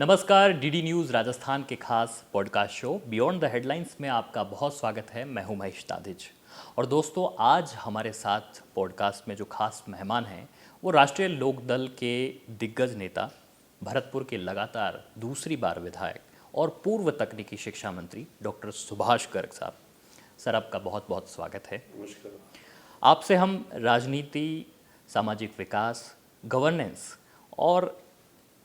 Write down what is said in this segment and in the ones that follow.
नमस्कार, DD news Rajasthan के खास podcast show beyond the headlines में आपका बहुत स्वागत है। मैं हूं महेश दादिज। और दोस्तों, आज हमारे साथ पॉडकास्ट में जो खास मेहमान हैं वो राष्ट्रीय लोकदल के दिग्गज नेता, भरतपुर के लगातार दूसरी बार विधायक और पूर्व तकनीकी शिक्षा मंत्री डॉक्टर सुभाष गर्ग साहब। सर, आपका बहुत बहुत स्वागत है। नमस्कार। आपसे हम राजनीति, सामाजिक विकास, गवर्नेंस और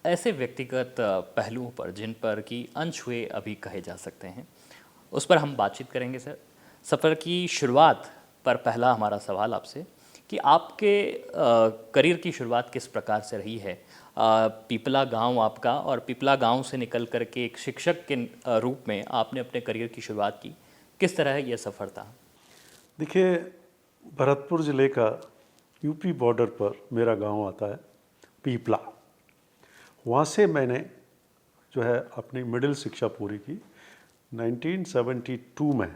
ऐसे व्यक्तिगत पहलुओं पर जिन पर कि अनछुए अभी कहे जा सकते हैं, उस पर हम बातचीत करेंगे। सर, सफ़र की शुरुआत पर पहला हमारा सवाल आपसे कि आपके करियर की शुरुआत किस प्रकार से रही है। पिपला गांव आपका, और पिपला गांव से निकल कर के एक शिक्षक के रूप में आपने अपने करियर की शुरुआत की। किस तरह यह सफ़र था? देखिए, भरतपुर ज़िले का यूपी बॉर्डर पर मेरा गांव आता है, पीपला। वहाँ से मैंने जो है अपनी मिडिल शिक्षा पूरी की। 1972 में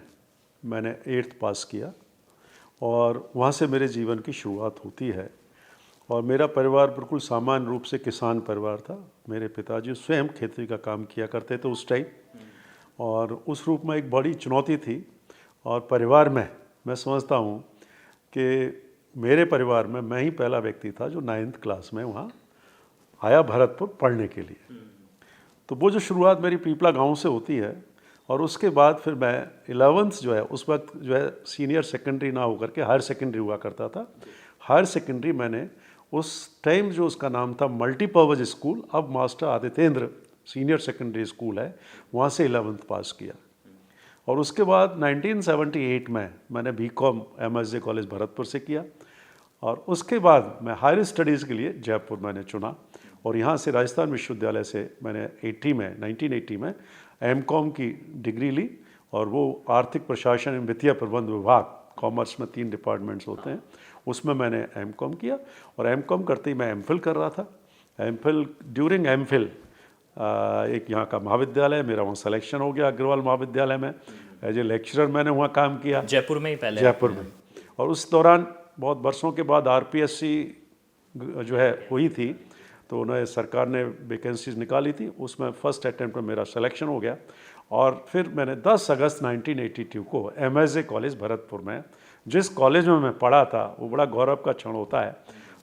मैंने 8th पास किया और वहाँ से मेरे जीवन की शुरुआत होती है। और मेरा परिवार बिल्कुल सामान्य रूप से किसान परिवार था। मेरे पिताजी स्वयं खेती का काम किया करते थे उस टाइम, और उस रूप में एक बड़ी चुनौती थी। और परिवार में मैं समझता हूँ कि मेरे परिवार में मैं ही पहला व्यक्ति था जो 9th क्लास में वहाँ आया भरतपुर पढ़ने के लिए। तो वो जो शुरुआत मेरी पीपला गांव से होती है, और उसके बाद फिर मैं 11th जो है, उस वक्त जो है सीनियर सेकेंडरी ना होकर के हायर सेकेंडरी हुआ करता था। हायर सेकेंडरी मैंने उस टाइम जो उसका नाम था मल्टीपर्पज़ स्कूल, अब master Adityendra senior secondary school है, वहाँ से 11th पास किया। और उसके बाद 1978 में मैंने बीकॉम MSJ कॉलेज भरतपुर से किया। और उसके बाद मैं हायर स्टडीज़ के लिए जयपुर मैंने चुना, और यहाँ से राजस्थान विश्वविद्यालय से मैंने 1980 में MCOM की डिग्री ली। और वो आर्थिक प्रशासन एवं वित्तीय प्रबंध विभाग, कॉमर्स में 3 डिपार्टमेंट्स होते हैं, उसमें मैंने MCOM किया। और MCOM करते ही मैं MPhil कर रहा था। MPhil ड्यूरिंग MPhil एक यहाँ का महाविद्यालय, मेरा वहाँ सिलेक्शन हो गया अग्रवाल महाविद्यालय में। एज ए लेक्चरर मैंने वहाँ काम किया, जयपुर में ही पहले? जयपुर में। और उस दौरान बहुत वर्षों के बाद RPSC जो है हुई थी, तो उन्हें सरकार ने वैकेंसीज निकाली थी, उसमें फर्स्ट अटेम्प्ट में मेरा सिलेक्शन हो गया। और फिर मैंने 10 अगस्त 1982 को MSJ कॉलेज भरतपुर में, जिस कॉलेज में मैं पढ़ा था, वो बड़ा गौरव का क्षण होता है।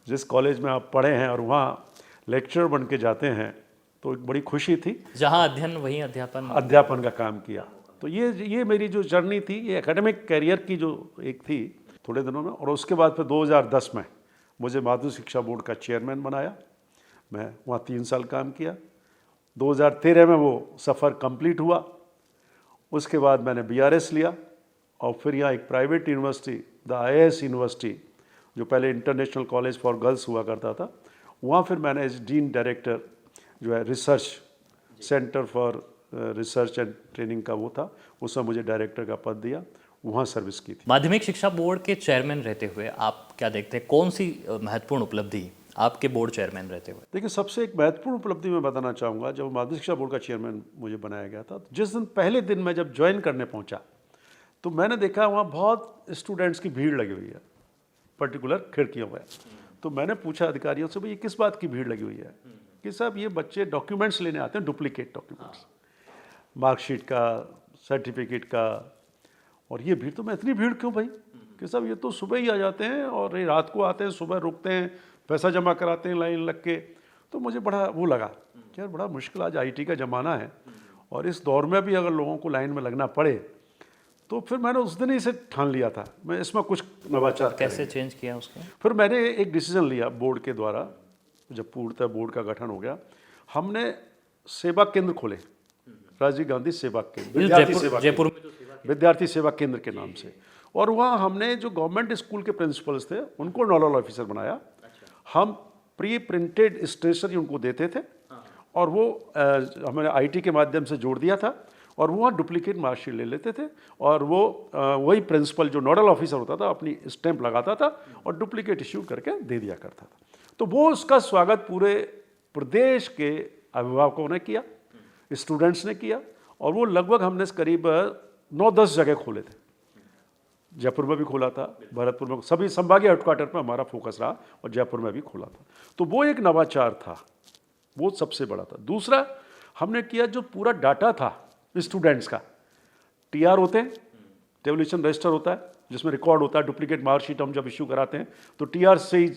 जिस कॉलेज में आप पढ़े हैं और वहाँ लेक्चरर बन के जाते हैं, तो एक बड़ी खुशी थी। जहाँ अध्ययन वहीं अध्यापन का काम किया। तो ये मेरी जो जर्नी थी, ये एकेडमिक कैरियर की जो एक थी थोड़े दिनों में। और उसके बाद फिर 2010 में मुझे माध्यमिक शिक्षा बोर्ड का चेयरमैन बनाया। मैं वहाँ 3 साल काम किया। 2013 में वो सफ़र कंप्लीट हुआ। उसके बाद मैंने BRS लिया, और फिर यहाँ एक private university, the IAS university, जो पहले इंटरनेशनल कॉलेज फॉर गर्ल्स हुआ करता था, वहाँ फिर मैंने एज डीन डायरेक्टर जो है research centre for research and training का वो था, उसमें मुझे डायरेक्टर का पद दिया, वहाँ सर्विस की थी। माध्यमिक शिक्षा बोर्ड के चेयरमैन रहते हुए आप क्या देखते हैं, कौन सी महत्वपूर्ण उपलब्धि आपके बोर्ड चेयरमैन रहते हुए? देखिए, सबसे एक महत्वपूर्ण उपलब्धि मैं बताना चाहूँगा, जब माध्यमिक शिक्षा बोर्ड का चेयरमैन मुझे बनाया गया था, जिस दिन पहले दिन मैं जब ज्वाइन करने पहुँचा, तो मैंने देखा वहाँ बहुत स्टूडेंट्स की भीड़ लगी हुई है, पर्टिकुलर खिड़कियों में। तो मैंने पूछा अधिकारियों से, भाई ये किस बात की भीड़ लगी हुई है? कि साहब ये बच्चे डॉक्यूमेंट्स लेने आते हैं, डुप्लीकेट डॉक्यूमेंट्स, मार्कशीट का, सर्टिफिकेट का। और ये भीड़, तो मैं इतनी भीड़ क्यों भाई? कि साहब ये तो सुबह ही आ जाते हैं और ये रात को आते हैं, सुबह रुकते हैं, पैसा जमा कराते हैं लाइन लग के। तो मुझे बड़ा वो लगा कि यार बड़ा मुश्किल, आज IT का ज़माना है, और इस दौर में भी अगर लोगों को लाइन में लगना पड़े, तो फिर मैंने उस दिन ही से ठान लिया था मैं इसमें कुछ नवाचार कैसे चेंज किया उसको? फिर मैंने एक डिसीजन लिया बोर्ड के द्वारा, जब पूर्णतः बोर्ड का गठन हो गया, हमने सेवा केंद्र खोले, राजीव गांधी सेवा केंद्र, जयपुर में विद्यार्थी सेवा केंद्र के नाम से। और वहाँ हमने जो गवर्नमेंट स्कूल के प्रिंसिपल्स थे उनको नोडल ऑफिसर बनाया। हम प्री प्रिंटेड स्टेशनरी उनको देते थे, और वो हमने IT के माध्यम से जोड़ दिया था, और वो वहाँ डुप्लीकेट मार्कशीट ले लेते थे, और वो वही प्रिंसिपल जो नोडल ऑफिसर होता था अपनी स्टैंप लगाता था और डुप्लीकेट इश्यू करके दे दिया करता था। तो वो उसका स्वागत पूरे प्रदेश के अभिभावकों ने किया, स्टूडेंट्स ने किया, और वो लगभग हमने करीब 9-10 जगह खोले थे। जयपुर में भी खोला था, भरतपुर में, सभी संभागीय हेडक्वार्टर पर हमारा फोकस रहा, और जयपुर में भी खोला था। तो वो एक नवाचार था, वो सबसे बड़ा था। दूसरा, हमने किया जो पूरा डाटा था स्टूडेंट्स का, टीआर होते हैं, टेबुलेशन रजिस्टर होता है जिसमें रिकॉर्ड होता है, डुप्लीकेट मार्कशीट हम जब इश्यू कराते हैं तो टीआर से ही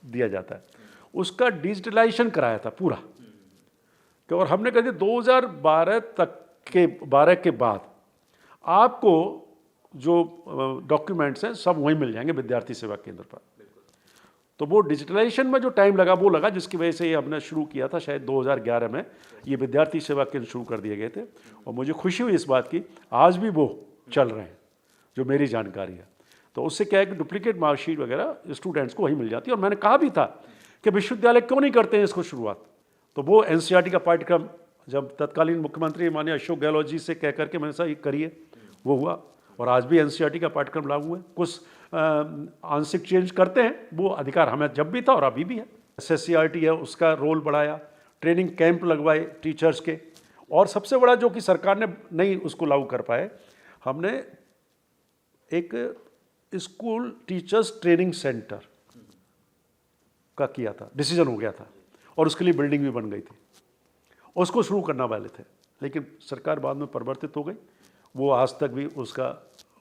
दिया जाता है, उसका डिजिटलाइजेशन कराया था पूरा। और हमने कहा 2012 के बाद आपको जो डॉक्यूमेंट्स हैं सब वहीं मिल जाएंगे विद्यार्थी सेवा केंद्र पर। तो वो डिजिटलाइजेशन में जो टाइम लगा वो लगा, जिसकी वजह से ये हमने शुरू किया था शायद 2011 में ये विद्यार्थी सेवा केंद्र शुरू कर दिए गए थे। और मुझे खुशी हुई इस बात की, आज भी वो चल रहे हैं जो मेरी जानकारी है। तो उससे क्या है कि डुप्लीकेट मार्कशीट वगैरह स्टूडेंट्स को वहीं मिल जाती है। और मैंने कहा भी था कि विश्वविद्यालय क्यों नहीं करते हैं इसको शुरुआत। तो वो एनसीईआरटी का पाठ्यक्रम जब तत्कालीन मुख्यमंत्री माननीय अशोक गहलोत जी से कह करके मैंने कहा ये करिए, वो हुआ। और आज भी एनसीईआरटी का पाठ्यक्रम लागू है। कुछ आंशिक चेंज करते हैं, वो अधिकार हमें जब भी था और अभी भी है। एसएससीईआरटी है, उसका रोल बढ़ाया, ट्रेनिंग कैंप लगवाए टीचर्स के। और सबसे बड़ा जो कि सरकार ने नहीं उसको लागू कर पाए, हमने एक स्कूल टीचर्स ट्रेनिंग सेंटर का किया था, डिसीजन हो गया था और उसके लिए बिल्डिंग भी बन गई थी। उसको शुरू करना वाले थे, लेकिन सरकार बाद में परिवर्तित हो गई। वो आज तक भी उसका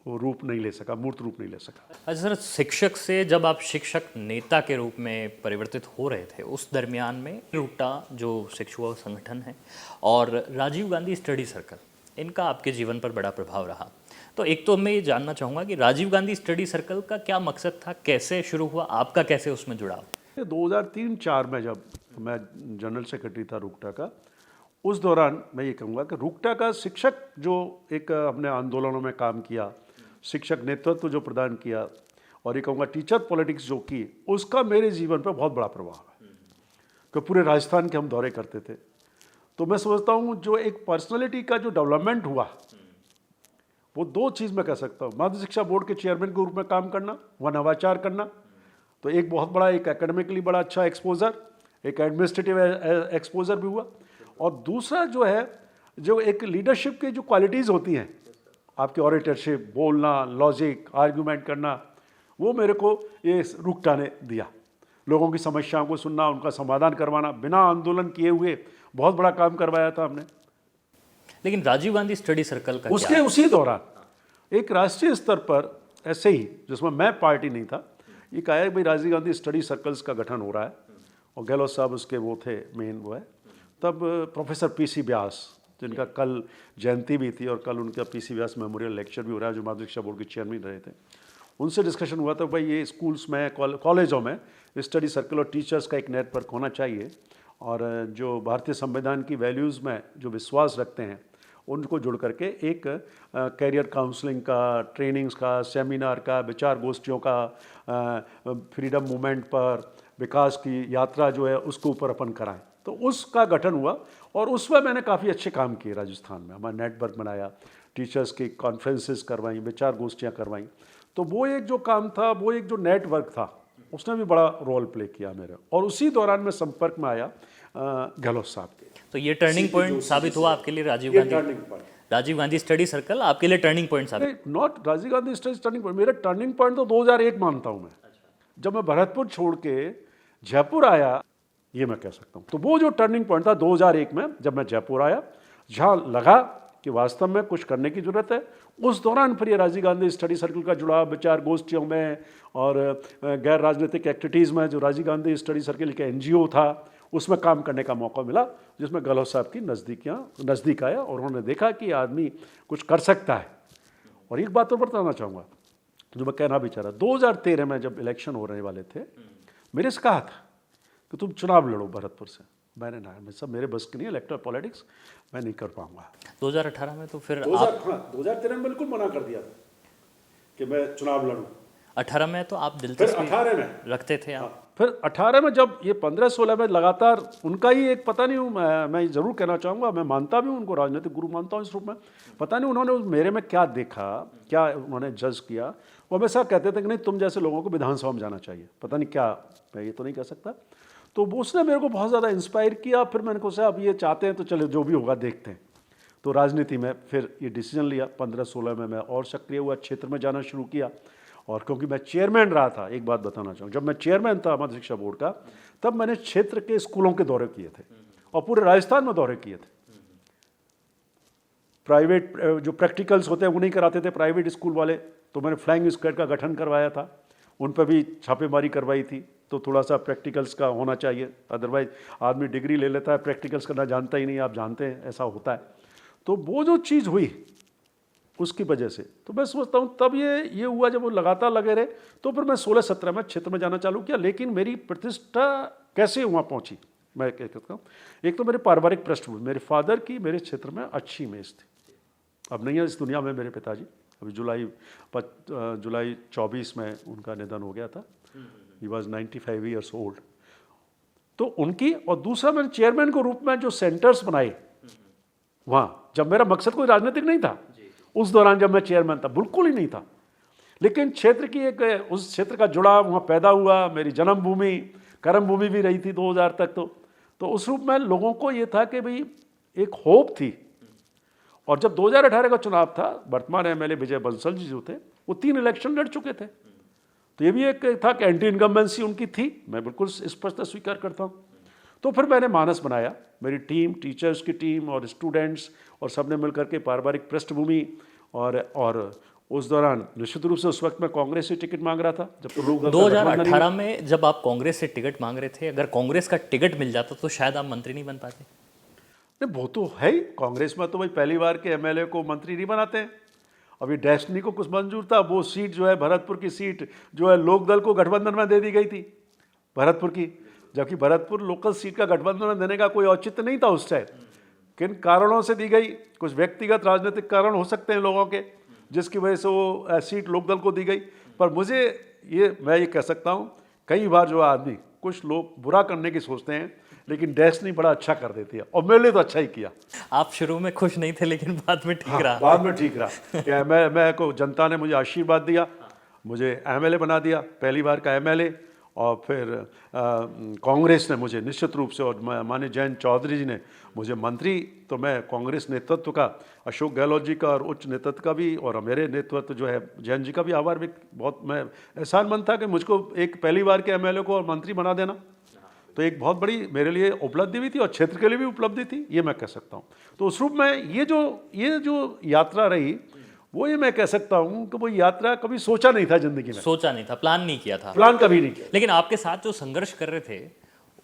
वो रूप नहीं ले सका, मूर्त रूप नहीं ले सका। अच्छा सर, शिक्षक से जब आप शिक्षक नेता के रूप में परिवर्तित हो रहे थे, उस दरमियान में रूटा जो शिक्षुआ संगठन है और राजीव गांधी स्टडी सर्कल, इनका आपके जीवन पर बड़ा प्रभाव रहा। तो एक तो मैं ये जानना चाहूँगा कि राजीव गांधी स्टडी सर्कल का क्या मकसद था, कैसे शुरू हुआ, आपका कैसे उसमें जुड़ाव? 2003-04 में जब मैं जनरल सेक्रेटरी था रूकटा का, उस दौरान मैं ये कहूँगा कि रूकटा का शिक्षक जो एक अपने आंदोलनों में काम किया, शिक्षक नेतृत्व जो प्रदान किया, और ये कहूँगा टीचर पॉलिटिक्स जो की, उसका मेरे जीवन पर बहुत बड़ा प्रभाव है। कि पूरे राजस्थान के हम दौरे करते थे। तो मैं समझता हूँ जो एक पर्सनैलिटी का जो डेवलपमेंट हुआ, वो दो चीज़ मैं कह सकता हूँ। माध्यमिक शिक्षा बोर्ड के चेयरमैन के रूप में काम करना, वह नवाचार करना, तो एक बहुत बड़ा, एक एकेडमिकली बड़ा अच्छा एक्सपोजर, एक एडमिनिस्ट्रेटिव एक्सपोजर भी हुआ। और दूसरा जो है, जो एक लीडरशिप की जो क्वालिटीज़ होती हैं, आपकी ऑरेटरशिप, बोलना, लॉजिक, आर्ग्यूमेंट करना, वो मेरे को ये रूकटा ने दिया। लोगों की समस्याओं को सुनना, उनका समाधान करवाना, बिना आंदोलन किए हुए बहुत बड़ा काम करवाया था हमने। लेकिन राजीव गांधी स्टडी सर्कल का उसके उसी दौरान एक राष्ट्रीय स्तर पर ऐसे ही, जिसमें मैं पार्टी नहीं था, ये कहा है भाई राजीव गांधी स्टडी सर्कल्स का गठन हो रहा है, और गहलोत साहब उसके वो थे, मेन वो है। तब प्रोफेसर पीसी व्यास, जिनका कल जयंती भी थी और कल उनका पीसी व्यास मेमोरियल लेक्चर भी हो रहा है, जो माध्यमिक शिक्षा बोर्ड के चेयरमैन रहे थे, उनसे डिस्कशन हुआ था भाई ये स्कूल्स में, कॉलेजों में स्टडी सर्कल और टीचर्स का एक नेटवर्क होना चाहिए। और जो भारतीय संविधान की वैल्यूज़ में जो विश्वास रखते हैं, उनको जुड़ करके एक कैरियर काउंसलिंग का, ट्रेनिंग्स का, सेमिनार का, विचार गोष्ठियों का, फ्रीडम मूवमेंट पर, विकास की यात्रा जो है उसके ऊपर अपन कराएं। तो उसका गठन हुआ और उसमें मैंने काफ़ी अच्छे काम किए राजस्थान में। हमारा नेटवर्क बनाया, टीचर्स की कॉन्फ्रेंसेस करवाई, विचार गोष्ठियाँ करवाई। तो वो एक जो काम था, वो एक जो नेटवर्क था, उसने भी बड़ा रोल प्ले किया मेरा। और उसी दौरान मैं संपर्क में आया गहलोत साहब के। तो ये टर्निंग पॉइंट साबित हुआ आपके लिए, राजीव गांधी स्टडी सर्कल आपके लिए टर्निंग पॉइंट साबित? Not Rajiv Gandhi study turning point, मेरा टर्निंग पॉइंट तो 2001 मानता हूँ मैं। जब मैं भरतपुर छोड़ के जयपुर आया, ये मैं कह सकता हूँ। तो वो जो टर्निंग पॉइंट था 2001 में, जब मैं जयपुर आया, जहाँ लगा कि वास्तव में कुछ करने की जरूरत है, उस दौरान फिर ये राजीव गांधी स्टडी सर्कल का जुड़ाव विचार गोष्ठियों में और गैर राजनीतिक एक्टिविटीज़ में, जो राजीव गांधी स्टडी सर्कल का एनजीओ था, उसमें काम करने का मौका मिला, जिसमें गहलोत साहब की नज़दीक आया और उन्होंने देखा कि आदमी कुछ कर सकता है। और एक बात तो बताना चाहूँगा, जो मैं कहना भी चाह रहा, 2013 में जब इलेक्शन होने वाले थे, मेरे से कहा था कि तुम चुनाव लड़ो भरतपुर से। मैंने ना, मैं सब मेरे बस की नहीं, इलेक्टोरल पॉलिटिक्स मैं नहीं कर पाऊंगा। 2018 में तो फिर 2013 में बिल्कुल मना कर दिया था कि मैं चुनाव लड़ूं। 18 में तो आप दिलचस्पी 18 में रखते थे आप। फिर 18 में जब ये 15-16 में लगातार उनका ही एक, पता नहीं, मैं ज़रूर कहना चाहूँगा, मैं मानता भी हूँ उनको, राजनीतिक गुरु मानता हूँ इस रूप में। पता नहीं उन्होंने मेरे में क्या देखा, क्या उन्होंने जज किया। वो हमेशा कहते थे कि नहीं, तुम जैसे लोगों को विधानसभा में जाना चाहिए। पता नहीं क्या, मैं ये तो नहीं कह सकता। तो उसने मेरे को बहुत ज़्यादा इंस्पायर किया। फिर मैंने कहा अब ये चाहते हैं तो चले, जो भी होगा देखते हैं। तो राजनीति में फिर ये डिसीजन लिया। 15-16 में मैं और सक्रिय हुआ, क्षेत्र में जाना शुरू किया। और क्योंकि मैं चेयरमैन रहा था, एक बात बताना चाहूँ, जब मैं चेयरमैन था मध्य शिक्षा बोर्ड का, तब मैंने क्षेत्र के स्कूलों के दौरे किए थे और पूरे राजस्थान में दौरे किए थे। प्राइवेट जो प्रैक्टिकल्स होते हैं वो नहीं कराते थे प्राइवेट स्कूल वाले, तो मैंने फ्लाइंग स्क्वाड का गठन करवाया था, उन पर भी छापेमारी करवाई थी। तो थोड़ा सा प्रैक्टिकल्स का होना चाहिए, अदरवाइज आदमी डिग्री ले लेता है, प्रैक्टिकल्स करना जानता ही नहीं, आप जानते हैं ऐसा होता है। तो वो जो चीज़ हुई उसकी वजह से तो मैं समझता हूँ तब ये हुआ, जब वो लगातार लगे रहे तो फिर मैं 16-17 में क्षेत्र में जाना चालू किया। लेकिन मेरी प्रतिष्ठा कैसे वहाँ पहुँची, मैं क्या कहता हूँ, एक तो मेरे पारिवारिक पृष्ठभूमि, मेरे फादर की मेरे क्षेत्र में अच्छी इमेज थी। अब नहीं है इस दुनिया में मेरे पिताजी, अभी जुलाई 24 में उनका निधन हो गया था। He was 95 years old. तो उनकी, और दूसरा मैंने चेयरमैन के रूप में जो सेंटर्स बनाए वहाँ, जब मेरा मकसद कोई राजनीतिक नहीं था उस दौरान, जब मैं चेयरमैन था बिल्कुल ही नहीं था, लेकिन क्षेत्र की एक उस क्षेत्र का जुड़ाव वहाँ पैदा हुआ। मेरी जन्मभूमि कर्मभूमि भी रही थी 2000 तक। तो उस रूप में लोगों को ये था कि भाई एक होप थी। और जब 2018 का चुनाव था, वर्तमान एमएलए विजय बंसल जी जो थे वो 3 इलेक्शन लड़ चुके थे, तो ये भी एक था कि एंटी इनकम्बेंसी उनकी थी, मैं बिल्कुल स्पष्ट स्वीकार करता हूँ। तो फिर मैंने मानस बनाया, मेरी टीम, टीचर्स की टीम और स्टूडेंट्स और सब ने मिलकर के पारिवारिक पृष्ठभूमि, और उस दौरान निश्चित रूप से उस वक्त मैं कांग्रेस से टिकट मांग रहा था। जब तो लोग 2018 में जब आप कांग्रेस से टिकट मांग रहे थे, अगर कांग्रेस का टिकट मिल जाता तो शायद आप मंत्री नहीं बन पाते। नहीं, वो तो है ही, कांग्रेस में तो भाई पहली बार के एमएलए को मंत्री नहीं बनाते हैं। अभी डेस्टिनी को कुछ मंजूर था, वो सीट जो है भरतपुर की सीट जो है लोकदल को गठबंधन में दे दी गई थी भरतपुर की, जबकि भरतपुर लोकल सीट का गठबंधन में देने का कोई औचित्य नहीं था उस टाइम। किन कारणों से दी गई, कुछ व्यक्तिगत राजनीतिक कारण हो सकते हैं लोगों के, जिसकी वजह से वो सीट लोकदल को दी गई। पर मैं ये कह सकता हूँ, कई बार जो आदमी, कुछ लोग बुरा करने की सोचते हैं, लेकिन डेस्टिनी बड़ा अच्छा कर देती है, और मेरे लिए तो अच्छा ही किया। आप शुरू में खुश नहीं थे, लेकिन बाद में ठीक रहा। बाद में ठीक रहा कि मैं को जनता ने मुझे आशीर्वाद दिया, मुझे एमएलए बना दिया, पहली बार का एमएलए। और फिर कांग्रेस ने मुझे निश्चित रूप से, और माननीय जयंत चौधरी जी ने मुझे मंत्री, तो मैं कांग्रेस नेतृत्व का, अशोक गहलोत जी का और उच्च नेतृत्व का भी, और मेरे नेतृत्व जो है जयंत जी का भी आभार भी बहुत, मैं एहसानमंद था कि मुझको एक पहली बार के एमएलए को और मंत्री बना देना, तो एक बहुत बड़ी मेरे लिए उपलब्धि भी थी और क्षेत्र के लिए भी उपलब्धि थी, ये मैं कह सकता हूँ। तो उस रूप में ये जो यात्रा रही, वो ये मैं कह सकता हूँ कि वो यात्रा कभी सोचा नहीं था जिंदगी में, सोचा नहीं था, प्लान नहीं किया था, प्लान कभी नहीं किया। लेकिन आपके साथ जो संघर्ष कर रहे थे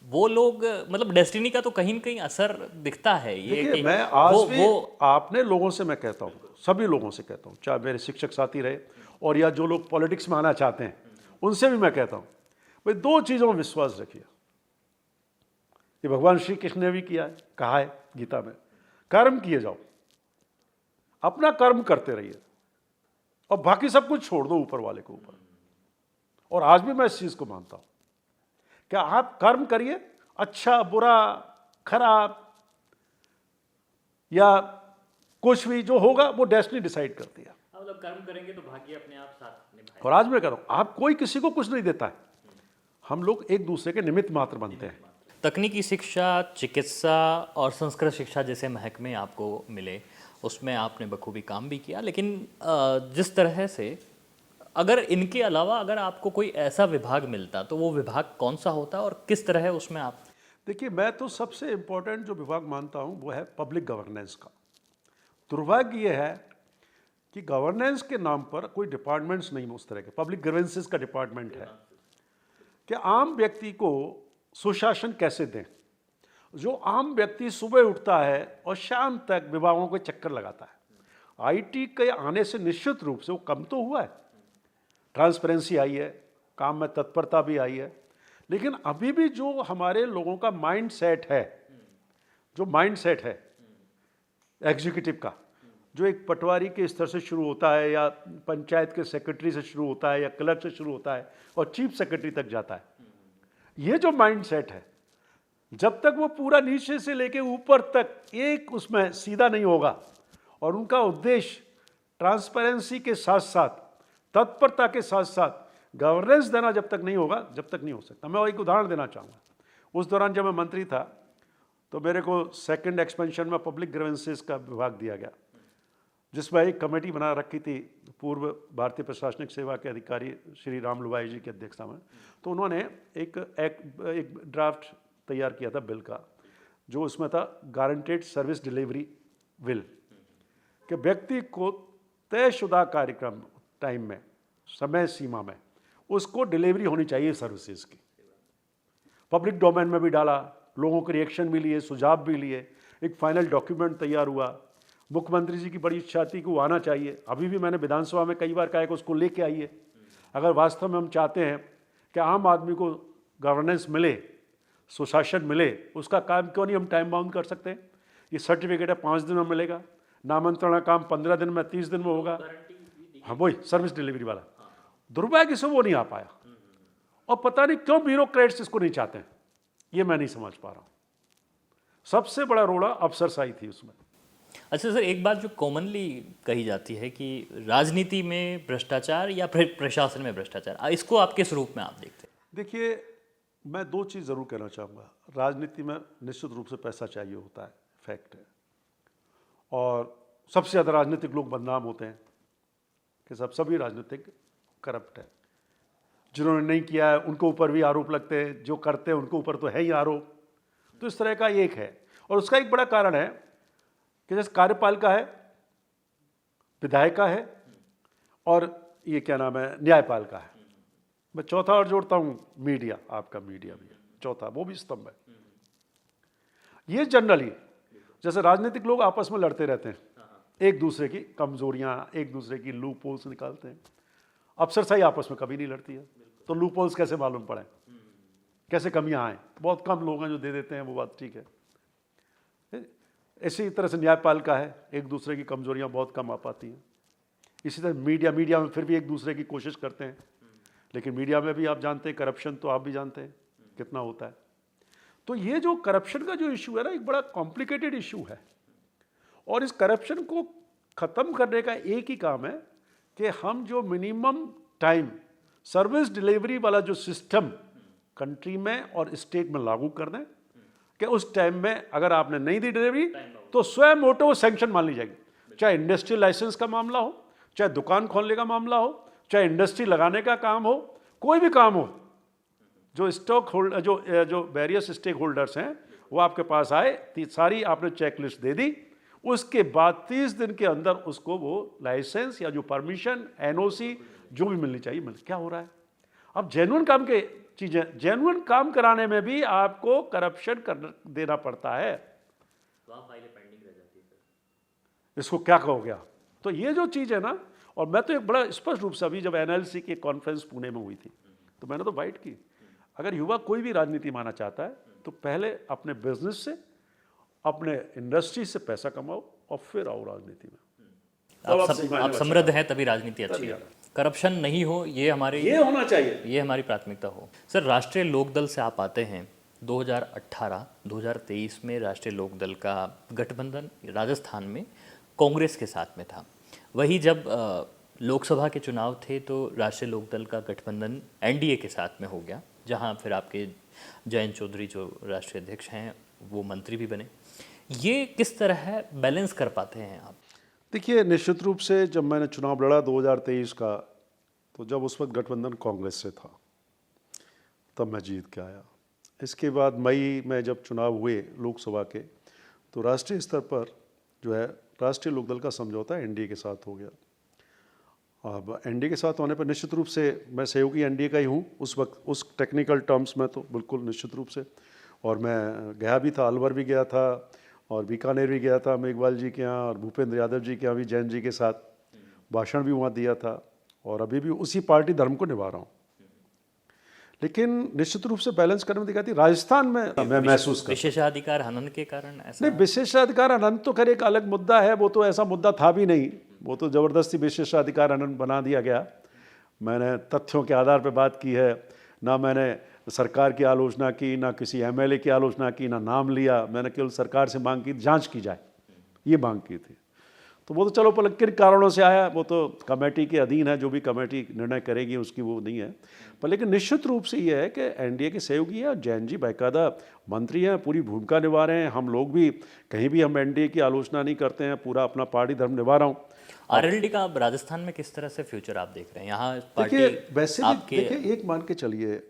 वो लोग, मतलब डेस्टिनी का तो कहीं न कहीं असर दिखता है। ये देखिए, मैं आज भी आपने लोगों से, मैं कहता हूँ, सभी लोगों से कहता हूँ, चाहे मेरे शिक्षक साथी रहे और या जो लोग पॉलिटिक्स में आना चाहते हैं, उनसे भी मैं कहता हूँ, भाई 2 चीज़ों में विश्वास रखिए। ये भगवान श्री कृष्ण ने भी किया है, कहा है गीता में, कर्म किए जाओ, अपना कर्म करते रहिए और बाकी सब कुछ छोड़ दो ऊपर वाले के ऊपर। और आज भी मैं इस चीज को मानता हूं कि आप कर्म करिए, अच्छा बुरा खराब या कुछ भी जो होगा वो डेस्टिनी डिसाइड करती है। मतलब कर्म करेंगे तो भाग्य अपने आप साथ निभाएगा। और आज मैं कह रहा हूं, आप कोई किसी को कुछ नहीं देता है, हम लोग एक दूसरे के निमित्त मात्र बनते हैं। तकनीकी शिक्षा, चिकित्सा और संस्कृत शिक्षा जैसे महकमे आपको मिले, उसमें आपने बखूबी काम भी किया, लेकिन जिस तरह से, अगर इनके अलावा अगर आपको कोई ऐसा विभाग मिलता तो वो विभाग कौन सा होता और किस तरह उसमें आप? देखिए, मैं तो सबसे इम्पोर्टेंट जो विभाग मानता हूँ वो है पब्लिक गवर्नेंस का। दुर्भाग्य ये है कि गवर्नेंस के नाम पर कोई डिपार्टमेंट्स नहीं उस तरह के, पब्लिक ग्रीवेंसेस का डिपार्टमेंट है कि आम व्यक्ति को सुशासन कैसे दें। जो आम व्यक्ति सुबह उठता है और शाम तक विभागों के चक्कर लगाता है, आईटी के आने से निश्चित रूप से वो कम तो हुआ है, ट्रांसपेरेंसी आई है, काम में तत्परता भी आई है, लेकिन अभी भी जो हमारे लोगों का माइंड सेट है, जो माइंड सेट है एग्जीक्यूटिव का, जो एक पटवारी के स्तर से शुरू होता है या पंचायत के सेक्रेटरी से शुरू होता है या क्लर्क से शुरू होता है और चीफ सेक्रेटरी तक जाता है, ये जो माइंड सेट है, जब तक वो पूरा नीचे से लेके ऊपर तक एक उसमें सीधा नहीं होगा और उनका उद्देश्य ट्रांसपेरेंसी के साथ साथ, तत्परता के साथ साथ गवर्नेंस देना जब तक नहीं होगा, जब तक नहीं हो सकता। मैं एक उदाहरण देना चाहूँगा। उस दौरान जब मैं मंत्री था तो मेरे को सेकंड एक्सपेंशन में पब्लिक ग्रीवेंसेस का विभाग दिया गया, जिसमें एक कमेटी बना रखी थी पूर्व भारतीय प्रशासनिक सेवा के अधिकारी श्री राम लुवाई जी की अध्यक्षता में। तो उन्होंने एक ड्राफ्ट तैयार किया था बिल का, जो उसमें था गारंटेड सर्विस डिलीवरी बिल, कि व्यक्ति को तयशुदा कार्यक्रम टाइम में, समय सीमा में उसको डिलीवरी होनी चाहिए सर्विसेज की। पब्लिक डोमेन में भी डाला, लोगों के रिएक्शन भी लिए, सुझाव भी लिए, एक फाइनल डॉक्यूमेंट तैयार हुआ। मुख्यमंत्री जी की बड़ी इच्छा थी कि वो आना चाहिए। अभी भी मैंने विधानसभा में कई बार कहा कि उसको लेके आइए। अगर वास्तव में हम चाहते हैं कि आम आदमी को गवर्नेंस मिले, सुशासन मिले, उसका काम क्यों नहीं हम टाइम बाउंड कर सकते हैं? ये सर्टिफिकेट है 5 दिन में मिलेगा, नामांतरण का काम 15 दिन में, 30 दिन में होगा। हाँ, वही सर्विस डिलीवरी वाला। दुर्भाग्य से वो नहीं आ पाया, और पता नहीं क्यों ब्यूरोक्रेट्स इसको नहीं चाहते हैं, ये मैं नहीं समझ पा रहा हूँ। सबसे बड़ा रोड़ा अफसरशाही थी उसमें। अच्छा सर, एक बात जो कॉमनली कही जाती है कि राजनीति में भ्रष्टाचार या प्रशासन में भ्रष्टाचार, इसको आप किस रूप में आप देखते हैं? देखिए, मैं 2 चीज़ ज़रूर कहना चाहूँगा। राजनीति में निश्चित रूप से पैसा चाहिए होता है, फैक्ट है, और सबसे ज़्यादा राजनीतिक लोग बदनाम होते हैं कि सभी राजनीतिक करप्ट है। जिन्होंने नहीं किया है उनके ऊपर भी आरोप लगते हैं, जो करते हैं उनके ऊपर तो है ही आरोप। तो इस तरह का एक है, और उसका एक बड़ा कारण है कि जैसे कार्यपालिका है, विधायिका है, और ये क्या नाम है, न्यायपालिका है। मैं चौथा और जोड़ता हूँ, मीडिया, आपका मीडिया भी है चौथा, वो भी स्तंभ है। ये जनरली जैसे राजनीतिक लोग आपस में लड़ते रहते हैं, एक दूसरे की कमजोरियां, एक दूसरे की लूप होल्स निकालते हैं। अफसरशाही आपस में कभी नहीं लड़ती है, तो लूप होल्स कैसे मालूम पड़े, कैसे कमियां आए? बहुत कम लोग हैं जो दे देते हैं, वो बात ठीक है। इसी तरह से न्यायपालिका है, एक दूसरे की कमजोरियां बहुत कम आ पाती हैं। इसी तरह मीडिया में फिर भी एक दूसरे की कोशिश करते हैं, लेकिन मीडिया में भी आप जानते हैं करप्शन, तो आप भी जानते हैं कितना होता है। तो ये जो करप्शन का जो इशू है ना, एक बड़ा कॉम्प्लिकेटेड इशू है, और इस करप्शन को ख़त्म करने का एक ही काम है कि हम जो मिनिमम टाइम सर्विस डिलीवरी वाला जो सिस्टम कंट्री में और स्टेट में लागू कर दें, कि उस टाइम में अगर आपने नहीं दी डिलीवरी तो स्वयं ऑटो सैंक्शन मान ली जाएगी। चाहे इंडस्ट्रियल लाइसेंस का मामला हो, चाहे दुकान खोलने का मामला हो, चाहे इंडस्ट्री लगाने का काम हो, कोई भी काम हो, जो स्टॉक होल्डर, जो वेरियस स्टेक होल्डर्स हैं, वो आपके पास आए, सारी आपने चेकलिस्ट दे दी, उसके बाद 30 दिन के अंदर उसको वो लाइसेंस या जो परमिशन, एनओसी जो भी मिलनी चाहिए मिल। क्या हो रहा है अब? जेन्युइन काम के चीजें, जेन्युइन काम कराने में भी आपको करप्शन कर देना पड़ता है, तो आप फाइलें पेंडिंग रह जाती है सर। इसको क्या कहोगे आप? तो ये जो चीज़ है ना, और मैं तो एक बड़ा स्पष्ट रूप से, अभी जब एनएलसी की कॉन्फ्रेंस पुणे में हुई थी, तो मैंने तो बाइट की, अगर युवा कोई भी राजनीति माना चाहता है तो पहले अपने बिजनेस से, अपने इंडस्ट्री से पैसा कमाओ और फिर आओ राजनीति में। आप समृद्ध हैं तभी राजनीति अच्छी है। करप्शन नहीं हो, ये होना चाहिए, ये हमारी प्राथमिकता हो। सर, राष्ट्रीय लोकदल से आप आते हैं। 2018-2023 में राष्ट्रीय लोकदल का गठबंधन राजस्थान में कांग्रेस के साथ में था। वही जब लोकसभा के चुनाव थे तो राष्ट्रीय लोकदल का गठबंधन एनडीए के साथ में हो गया, जहां फिर आपके जयंत चौधरी जो राष्ट्रीय अध्यक्ष हैं वो मंत्री भी बने। ये किस तरह बैलेंस कर पाते हैं आप? देखिए, निश्चित रूप से जब मैंने चुनाव लड़ा 2023 का, तो जब उस वक्त गठबंधन कांग्रेस से था, तब मैं जीत के आया। इसके बाद मई में जब चुनाव हुए लोकसभा के, तो राष्ट्रीय स्तर पर जो है राष्ट्रीय लोकदल का समझौता एनडीए के साथ हो गया। अब एनडीए के साथ होने पर निश्चित रूप से मैं सहयोगी एनडीए का ही हूँ उस वक्त, उस टेक्निकल टर्म्स में तो बिल्कुल निश्चित रूप से। और मैं गया भी था, अलवर भी गया था, और बीकानेर भी गया था मेघवाल जी के यहाँ, और भूपेंद्र यादव जी के यहाँ भी जैन जी के साथ भाषण भी वहाँ दिया था, और अभी भी उसी पार्टी धर्म को निभा रहा हूँ। लेकिन निश्चित रूप से बैलेंस करने में दिखाती राजस्थान में मैं महसूस कर, विशेषाधिकार हनन के कारण ऐसा नहीं, विशेषाधिकार हनन तो खैर एक अलग मुद्दा है, वो तो ऐसा मुद्दा था भी नहीं, वो तो ज़बरदस्ती विशेषाधिकार हनन बना दिया गया। मैंने तथ्यों के आधार पर बात की है, ना मैंने सरकार की आलोचना की, ना किसी एमएलए की आलोचना की, ना नाम लिया। मैंने केवल सरकार से मांग की जांच की जाए, ये मांग की थी। तो वो तो चलो पर किन कारणों से आया वो तो कमेटी के अधीन है, जो भी कमेटी निर्णय करेगी उसकी वो नहीं है। पर लेकिन निश्चित रूप से ये है कि एनडीए के सहयोगी है, जैन जी बाकायदा मंत्री हैं, पूरी भूमिका निभा रहे हैं। हम लोग भी कहीं भी हम एनडीए की आलोचना नहीं करते हैं, पूरा अपना पार्टी धर्म निभा रहा हूँ। आरएलडी का अब राजस्थान में किस तरह से फ्यूचर आप देख रहे हैं? यहाँ देखिए, वैसे भी देखिए, एक मान के चलिए,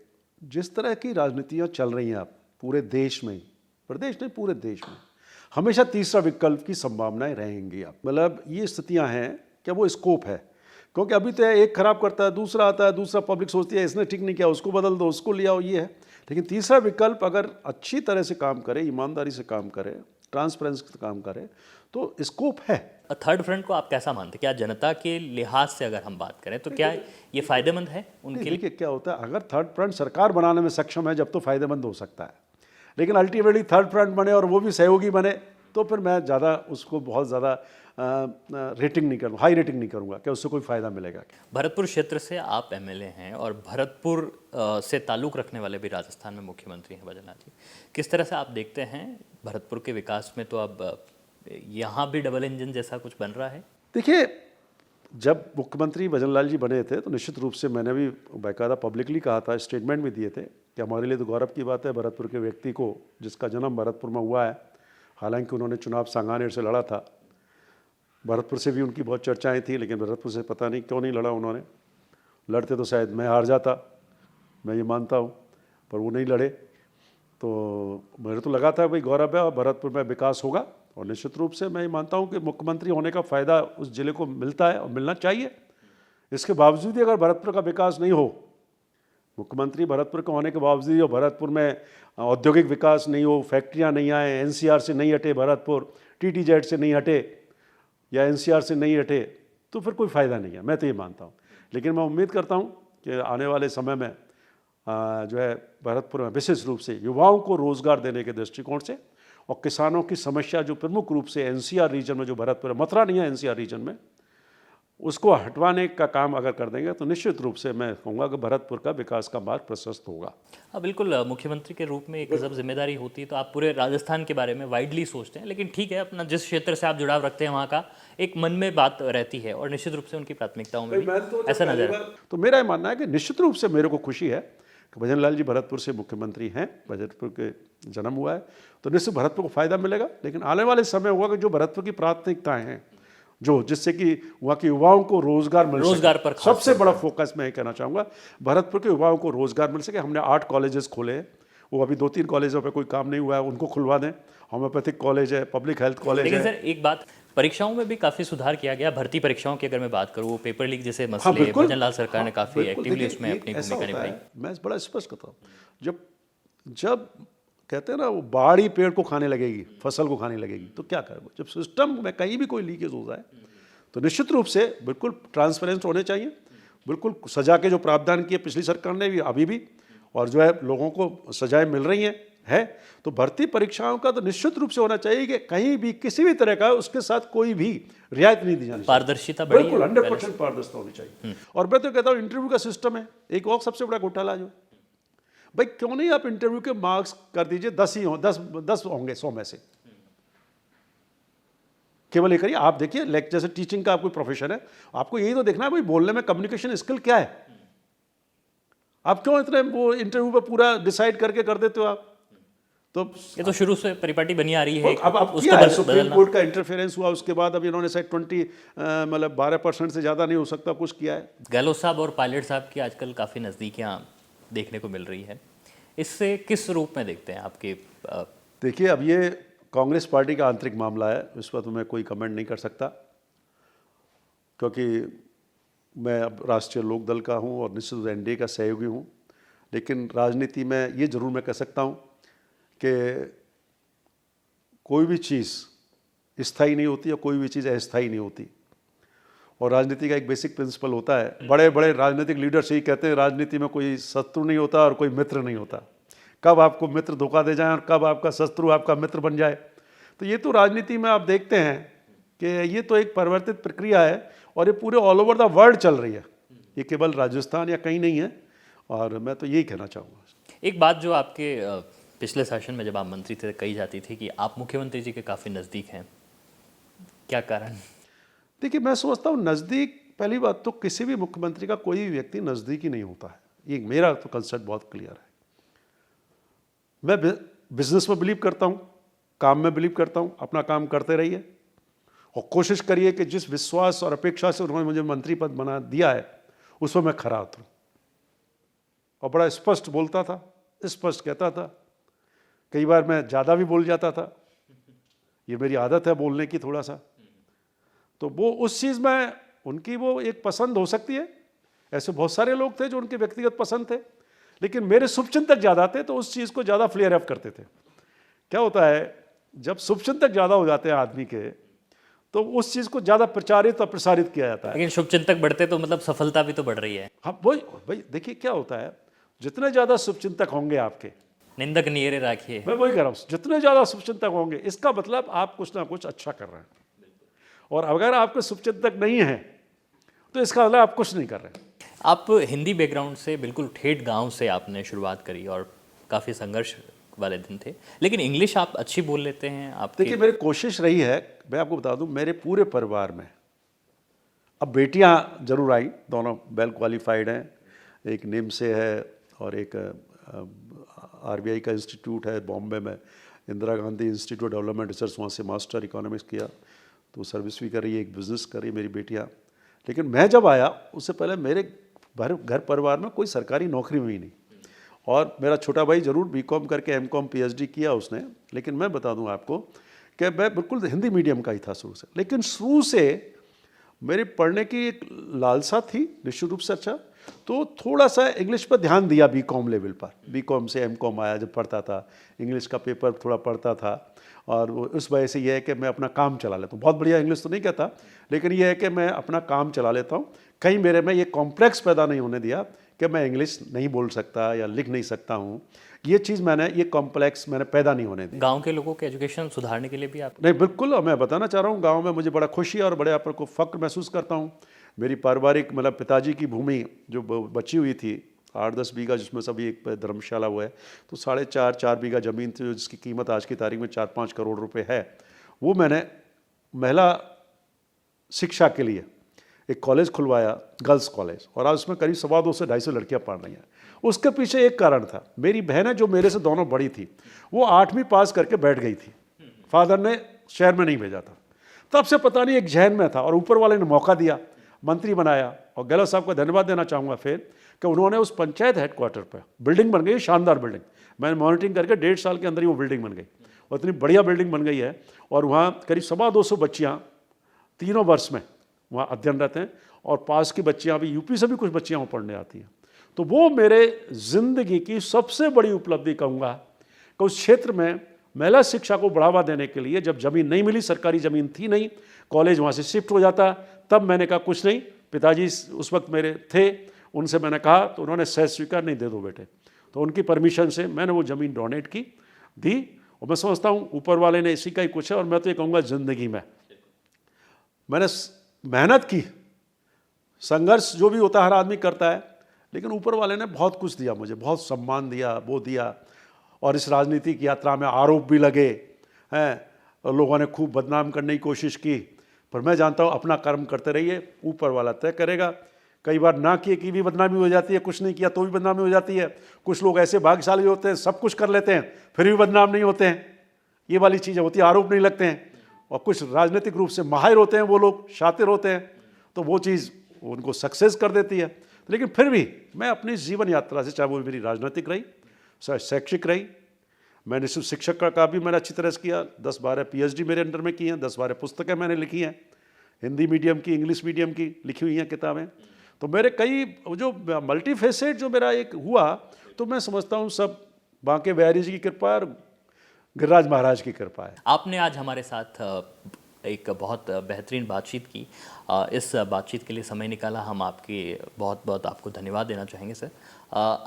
जिस तरह की राजनीतियाँ चल रही हैं आप पूरे देश में, प्रदेश नहीं पूरे देश में, हमेशा तीसरा विकल्प की संभावनाएं रहेंगी। आप मतलब ये स्थितियां हैं कि वो स्कोप है, क्योंकि अभी तो एक खराब करता है, दूसरा आता है, दूसरा पब्लिक सोचती है इसने ठीक नहीं किया, उसको बदल दो, उसको ले आओ, ये है। लेकिन तीसरा विकल्प अगर अच्छी तरह से काम करे, ईमानदारी से काम करे, ट्रांसपेरेंसी से काम करे, तो स्कोप है। थर्ड फ्रंट को आप कैसा मानते हैं? क्या जनता के लिहाज से अगर हम बात करें तो क्या ये फायदेमंद है उनके लिए? देखिए क्या होता है, अगर थर्ड फ्रंट सरकार बनाने में सक्षम है जब तो फायदेमंद हो सकता है, लेकिन अल्टीमेटली थर्ड फ्रंट बने और वो भी सहयोगी बने तो फिर मैं ज़्यादा उसको बहुत ज़्यादा रेटिंग नहीं करूँगा, हाई रेटिंग नहीं करूँगा कि उससे कोई फ़ायदा मिलेगा। भरतपुर क्षेत्र से आप एमएलए हैं और भरतपुर से ताल्लुक़ रखने वाले भी राजस्थान में मुख्यमंत्री हैं भजन लाल जी। किस तरह से आप देखते हैं भरतपुर के विकास में? तो अब यहाँ भी डबल इंजन जैसा कुछ बन रहा है? देखिए, जब मुख्यमंत्री भजन लाल जी बने थे तो निश्चित रूप से मैंने भी बाकायदा पब्लिकली कहा था, स्टेटमेंट भी दिए थे कि हमारे लिए तो गौरव की बात है भरतपुर के व्यक्ति को, जिसका जन्म भरतपुर में हुआ है, हालांकि उन्होंने चुनाव सांगानेर से लड़ा था, भरतपुर से भी उनकी बहुत चर्चाएं थी, लेकिन भरतपुर से पता नहीं क्यों नहीं लड़ा उन्होंने। लड़ते तो शायद मैं हार जाता, मैं ये मानता हूँ, पर वो नहीं लड़े। तो मेरे तो लगा था भाई गौरव है और भरतपुर में विकास होगा, और निश्चित रूप से मैं ये मानता हूँ कि मुख्यमंत्री होने का फ़ायदा उस ज़िले को मिलता है और मिलना चाहिए। इसके बावजूद ही अगर भरतपुर का विकास नहीं हो, मुख्यमंत्री भरतपुर के होने के बावजूद और भरतपुर में औद्योगिक विकास नहीं हो, फैक्ट्रियाँ नहीं आए, एनसीआर से नहीं हटे भरतपुर, टीटीजेड से नहीं हटे या एनसीआर से नहीं हटे, तो फिर कोई फ़ायदा नहीं है, मैं तो ये मानता हूँ। लेकिन मैं उम्मीद करता हूँ कि आने वाले समय में जो है भरतपुर में विशेष रूप से युवाओं को रोज़गार देने के दृष्टिकोण से और किसानों की समस्या जो प्रमुख रूप से एनसीआर रीजन में, जो भरतपुर है, मथुरा नहीं है एनसीआर रीजन में, उसको हटवाने का काम अगर कर देंगे तो निश्चित रूप से मैं कहूँगा कि भरतपुर का विकास का मार्ग प्रशस्त होगा। हाँ बिल्कुल, मुख्यमंत्री के रूप में एक जब जिम्मेदारी होती है तो आप पूरे राजस्थान के बारे में वाइडली सोचते हैं, लेकिन ठीक है, अपना जिस क्षेत्र से आप जुड़ाव रखते हैं वहाँ का एक मन में बात रहती है और निश्चित रूप से उनकी प्राथमिकताओं में भी ऐसा नजर है। तो मेरा ये मानना है कि निश्चित रूप से मेरे को खुशी है कि भजन लाल जी भरतपुर से मुख्यमंत्री हैं, भरतपुर के जन्म हुआ है, तो निश्चित भरतपुर को फायदा मिलेगा। लेकिन आने वाले समय होगा कि जो भरतपुर की प्राथमिकताएं हैं, जो जिससे कि वहाँ के युवाओं को रोजगार मिल सके, रोजगार पर सबसे बड़ा फोकस मैं कहना चाहूँगा, भरतपुर के युवाओं को रोजगार मिल सके। हमने 8 कॉलेजेस खोले हैं, वो अभी 2-3 कॉलेजों पे कोई काम नहीं हुआ है, उनको खुलवा दें। होम्योपैथिक कॉलेज है, पब्लिक हेल्थ कॉलेज है। लेकिन सर एक बात, परीक्षाओं में भी काफी सुधार किया गया। भर्ती परीक्षाओं की अगर मैं बात करूँ, पेपर लीक जैसे मसले, भजन लाल सरकार ने काफी एक्टिवली उसमें अपनी भूमिका निभाई। मैं बड़ा स्पष्ट कहता हूँ, जब कहते हैं ना वो बाड़ी पेड़ को खाने लगेगी, फसल को खाने लगेगी, तो क्या करें? जब सिस्टम में कहीं भी कोई लीकेज हो जाए तो निश्चित रूप से बिल्कुल ट्रांसपेरेंट होने चाहिए, बिल्कुल सजा के जो प्रावधान किए पिछली सरकार ने भी, अभी भी, और जो है लोगों को सजाएं मिल रही हैं है, तो भर्ती परीक्षाओं का तो निश्चित रूप से होना चाहिए कि कहीं भी किसी भी तरह का उसके साथ कोई भी रियायत नहीं दी जानी चाहिए। पारदर्शिता बिल्कुल 100% पारदर्शिता होनी चाहिए। और मैं तो कहता हूँ इंटरव्यू का सिस्टम है एक और सबसे बड़ा घोटाला जो, भाई क्यों नहीं आप इंटरव्यू के मार्क्स कर दीजिए 10 ही हो, 10 होंगे 100 में से, केवल ये करिए। आप देखिए जैसे टीचिंग का आपको प्रोफेशन है, आपको यही तो देखना है भाई बोलने में कम्युनिकेशन स्किल क्या है। आप क्यों इतने वो इंटरव्यू पे पूरा डिसाइड करके कर देते हो आप? तो ये तो शुरू से परिपाटी बनी आ रही है। अब क्या है, सुप्रीम कोर्ट का इंटरफेरेंस हुआ, उसके बाद अब इन्होंने शायद 12% से ज़्यादा नहीं हो सकता कुछ किया है। गहलोत साहब और पायलट साहब की आजकल काफ़ी नज़दीकियाँ देखने को मिल रही है, इससे किस रूप में देखते हैं आपके? देखिए अब ये कांग्रेस पार्टी का आंतरिक मामला है, इस पर तो मैं कोई कमेंट नहीं कर सकता, क्योंकि मैं अब राष्ट्रीय लोकदल का हूँ और निश्चित एनडीए का सहयोगी हूँ। लेकिन राजनीति में ये जरूर मैं कह सकता हूँ कि कोई भी चीज़ स्थायी नहीं होती और कोई भी चीज़ अस्थायी नहीं होती। और राजनीति का एक बेसिक प्रिंसिपल होता है, बड़े बड़े राजनीतिक लीडर्स यही कहते हैं, राजनीति में कोई शत्रु नहीं होता और कोई मित्र नहीं होता। कब आपको मित्र धोखा दे जाए और कब आपका शत्रु आपका मित्र बन जाए, तो ये तो राजनीति में आप देखते हैं कि ये तो एक परिवर्तित प्रक्रिया है और ये पूरे ऑल ओवर द वर्ल्ड चल रही है, ये केवल राजस्थान या कहीं नहीं है। और मैं तो यही कहना चाहूँगा। एक बात जो आपके पिछले शासन में जब आप मंत्री थे कही जाती थी कि आप मुख्यमंत्री जी के काफ़ी नज़दीक हैं, क्या कारण? देखिए मैं समझता हूँ नज़दीक, पहली बात तो किसी भी मुख्यमंत्री का कोई भी व्यक्ति नज़दीक ही नहीं होता है, ये मेरा तो कंसेप्ट बहुत क्लियर है। मैं बिजनेस में बिलीव करता हूँ, काम में बिलीव करता हूँ, अपना काम करते रहिए और कोशिश करिए कि जिस विश्वास और अपेक्षा से उन्होंने मुझे मंत्री पद बना दिया है उस पर मैं खरा उतरूँ। और बड़ा स्पष्ट बोलता था, स्पष्ट कहता था, कई बार मैं ज़्यादा भी बोल जाता था, ये मेरी आदत है बोलने की थोड़ा सा। तो वो उस चीज़ में उनकी वो एक पसंद हो सकती है। ऐसे बहुत सारे लोग थे जो उनके व्यक्तिगत पसंद थे, लेकिन मेरे शुभचिंतक ज़्यादा थे तो उस चीज़ को ज़्यादा फ्लेयर अप करते थे। क्या होता है जब शुभचिंतक ज़्यादा हो जाते हैं आदमी के, तो उस चीज़ को ज़्यादा प्रचारित और प्रसारित किया जाता है। लेकिन शुभचिंतक बढ़ते तो मतलब सफलता भी तो बढ़ रही है। हाँ वही भाई, देखिए क्या होता है, जितने ज़्यादा शुभचिंतक होंगे आपके, निंदक नियरे राखिए। मैं वही कह रहा हूँ, जितने ज़्यादा शुभचिंतक होंगे इसका मतलब आप कुछ ना कुछ अच्छा कर रहे हैं। और अगर आपके शुभचिंतक नहीं है तो इसका मतलब आप कुछ नहीं कर रहे हैं। आप हिंदी बैकग्राउंड से, बिल्कुल ठेठ गांव से आपने शुरुआत करी और काफ़ी संघर्ष वाले दिन थे, लेकिन इंग्लिश आप अच्छी बोल लेते हैं। आप देखिए मेरी कोशिश रही है, मैं आपको बता दूं, मेरे पूरे परिवार में, अब बेटियां जरूर आई, दोनों वेल क्वालिफाइड हैं, एक निम से है और एक आरबीआई का इंस्टीट्यूट है बॉम्बे में, Indira Gandhi institute development research, वहाँ से मास्टर इकोनॉमिक्स किया, तो सर्विस भी कर रही है, एक बिज़नेस कर रही है मेरी बेटियाँ। लेकिन मैं जब आया उससे पहले मेरे घर परिवार में कोई सरकारी नौकरी हुई नहीं, और मेरा छोटा भाई ज़रूर बीकॉम करके एमकॉम पीएचडी किया उसने। लेकिन मैं बता दूं आपको कि मैं बिल्कुल हिंदी मीडियम का ही था शुरू से, लेकिन शुरू से मेरे पढ़ने की एक लालसा थी निश्चित रूप से। अच्छा, तो थोड़ा सा इंग्लिश पर ध्यान दिया बीकॉम लेवल पर, बीकॉम से एमकॉम आया, जब पढ़ता था इंग्लिश का पेपर थोड़ा पढ़ता था, और उस वजह से यह है कि मैं अपना काम चला लेता हूँ। बहुत बढ़िया इंग्लिश तो नहीं कहता, लेकिन यह है कि मैं अपना काम चला लेता हूँ। कहीं मेरे में ये कॉम्प्लेक्स पैदा नहीं होने दिया कि मैं इंग्लिश नहीं बोल सकता या लिख नहीं सकता हूँ। ये चीज़ मैंने, ये कॉम्प्लेक्स मैंने पैदा नहीं होने दी। गांव के लोगों के एजुकेशन सुधारने के लिए भी आप नहीं, बिल्कुल, और मैं बताना चाह रहा हूँ, गांव में मुझे बड़ा खुशी और बड़े आप को फ़ख्र महसूस करता हूँ। मेरी पारिवारिक, मतलब पिताजी की भूमि जो बची हुई थी 8-10 बीघा, जिसमें सभी एक धर्मशाला हुआ है, तो 4.5 बीघा ज़मीन थी जिसकी कीमत आज की तारीख में 4-5 करोड़ रुपए है। वो मैंने महिला शिक्षा के लिए एक कॉलेज खुलवाया, गर्ल्स कॉलेज, और आज उसमें करीब 250 से 250 लड़कियां पढ़ रही हैं। उसके पीछे एक कारण था, मेरी बहनें जो मेरे से दोनों बड़ी थी, वो 8वीं पास करके बैठ गई थी, फादर ने शहर में नहीं भेजा था। तब से पता नहीं एक जहन में था, और ऊपर वाले ने मौका दिया, मंत्री बनाया। और गहलोत साहब का धन्यवाद देना चाहूँगा फिर कि उन्होंने उस पंचायत हेडक्वार्टर पर बिल्डिंग बन गई, शानदार बिल्डिंग, मैंने मॉनिटरिंग करके 1.5 साल के अंदर ही वो बिल्डिंग बन गई, और इतनी बढ़िया बिल्डिंग बन गई है। और वहाँ करीब 250 बच्चियाँ तीनों वर्ष में वहाँ अध्ययनरत हैं, और पास की बच्चियाँ भी, यूपी से भी कुछ बच्चियाँ वहाँ पढ़ने आती हैं। तो वो मेरे ज़िंदगी की सबसे बड़ी उपलब्धि कहूँगा कि उस क्षेत्र में महिला शिक्षा को बढ़ावा देने के लिए, जब ज़मीन नहीं मिली, सरकारी ज़मीन थी नहीं, कॉलेज वहाँ से शिफ्ट हो जाता, तब मैंने कहा कुछ नहीं, पिताजी उस वक्त मेरे थे, उनसे मैंने कहा, तो उन्होंने सहज स्वीकार, नहीं दे दो बेटे, तो उनकी परमिशन से मैंने वो ज़मीन डोनेट की, दी। और मैं समझता हूँ ऊपर वाले ने इसी का ही कुछ है। और मैं तो ये कहूँगा, ज़िंदगी में मैंने मेहनत की, संघर्ष जो भी होता है हर आदमी करता है, लेकिन ऊपर वाले ने बहुत कुछ दिया मुझे, बहुत सम्मान दिया, वो दिया। और इस राजनीति की यात्रा में आरोप भी लगे हैं, और लोगों ने खूब बदनाम करने की कोशिश की, पर मैं जानता हूँ अपना कर्म करते रहिए, ऊपर वाला तय करेगा। कई बार ना किए की भी बदनामी हो जाती है, कुछ नहीं किया तो भी बदनामी हो जाती है। कुछ लोग ऐसे भाग्यशाली होते हैं, सब कुछ कर लेते हैं, फिर भी बदनाम नहीं होते हैं, ये वाली चीज़ें होती है, आरोप नहीं लगते हैं। और कुछ राजनीतिक रूप से माहिर होते हैं, वो लोग शातिर होते हैं, तो वो चीज़ उनको सक्सेस कर देती है। लेकिन फिर भी मैं अपनी जीवन यात्रा से, चाहे वो मेरी राजनीतिक रही, शैक्षिक रही, मैंने सिर्फ शिक्षक का भी मैंने अच्छी तरह से किया, 10-12 पीएचडी मेरे अंडर में की हैं, 10-12 पुस्तकें मैंने लिखी हैं, हिंदी मीडियम की, इंग्लिश मीडियम की लिखी हुई हैं किताबें। तो मेरे कई जो मल्टीफेसेट जो मेरा एक हुआ, तो मैं समझता हूँ सब बांके बिहारी जी की कृपा और गिरिराज महाराज की कृपा है। आपने आज हमारे साथ एक बहुत बेहतरीन बातचीत की, इस बातचीत के लिए समय निकाला, हम आपके बहुत बहुत आपको धन्यवाद देना चाहेंगे सर।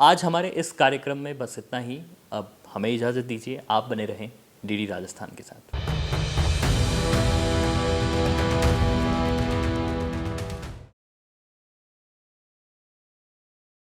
आज हमारे इस कार्यक्रम में बस इतना ही, अब हमें इजाज़त दीजिए, आप बने रहें डीडी राजस्थान के साथ।